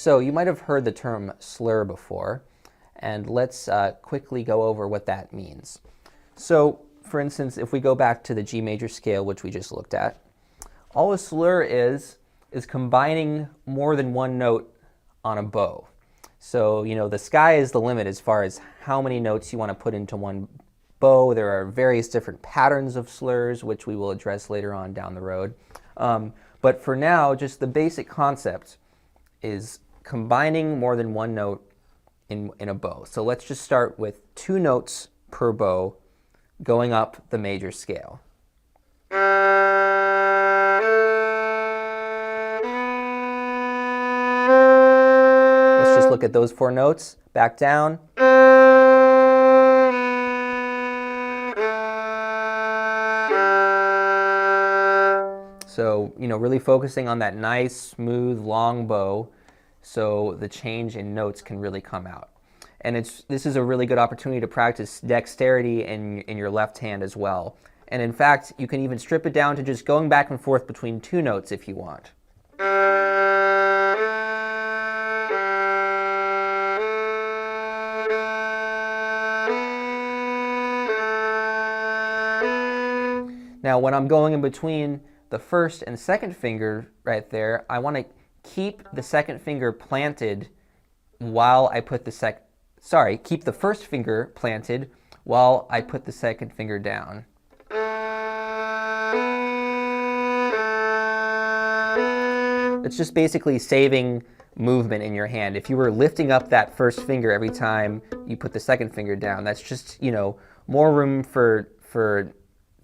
So you might have heard the term slur before, and let's quickly go over what that means. So, for instance, if we go back to the G major scale, which we just looked at, all a slur is combining more than one note on a bow. So, you know, the sky is the limit as far as how many notes you want to put into one bow. There are various different patterns of slurs, which we will address later on down the road. But for now, just the basic concept is combining more than one note in a bow. So let's just start with 2 notes per bow going up the major scale. Let's just look at those 4 notes, back down. So, you know, really focusing on that nice, smooth, long bow so the change in notes can really come out. And this is a really good opportunity to practice dexterity in your left hand as well. And in fact, you can even strip it down to just going back and forth between 2 notes if you want. Now, when I'm going in between the first and second finger right there, I want to keep the second finger planted while I put keep the first finger planted while I put the second finger down. It's just basically saving movement in your hand. If you were lifting up that first finger every time you put the second finger down, that's just, you know, more room for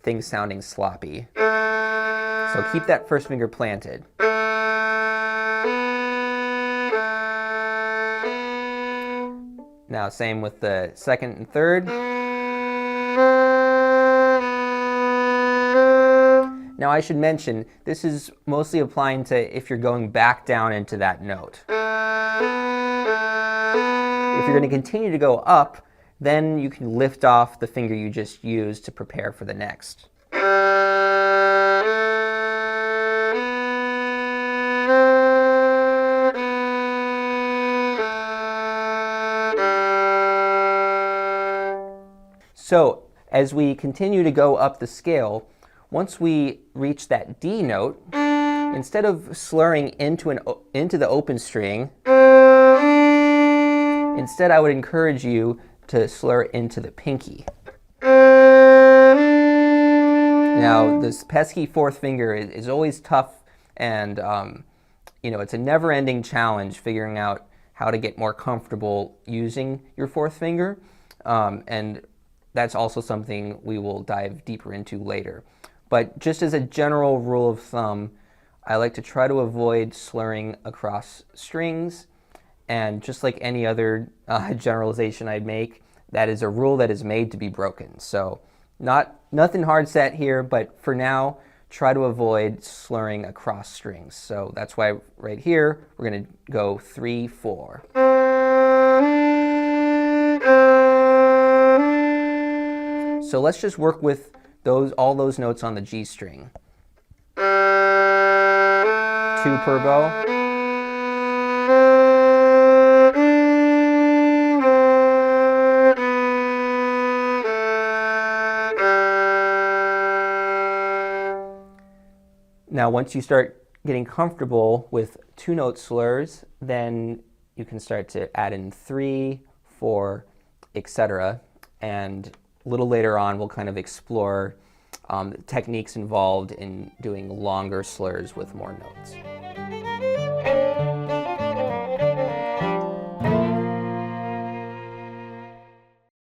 things sounding sloppy. So keep that first finger planted. Now same with the second and third. Now I should mention, this is mostly applying to if you're going back down into that note. If you're going to continue to go up, then you can lift off the finger you just used to prepare for the next. So as we continue to go up the scale, once we reach that D note, instead of slurring into the open string, instead I would encourage you to slur into the pinky. Now, this pesky 4th finger is always tough, and you know, it's a never-ending challenge figuring out how to get more comfortable using your 4th finger, and that's also something we will dive deeper into later. But just as a general rule of thumb, I like to try to avoid slurring across strings, and just like any other generalization I'd make, that is a rule that is made to be broken. So nothing hard set here, but for now, try to avoid slurring across strings. So that's why right here, we're going to go 3, 4. So let's just work with all those notes on the G string. 2 per bow. Now, once you start getting comfortable with 2-note slurs, then you can start to add in 3, 4, etc. And a little later on, we'll kind of explore techniques involved in doing longer slurs with more notes.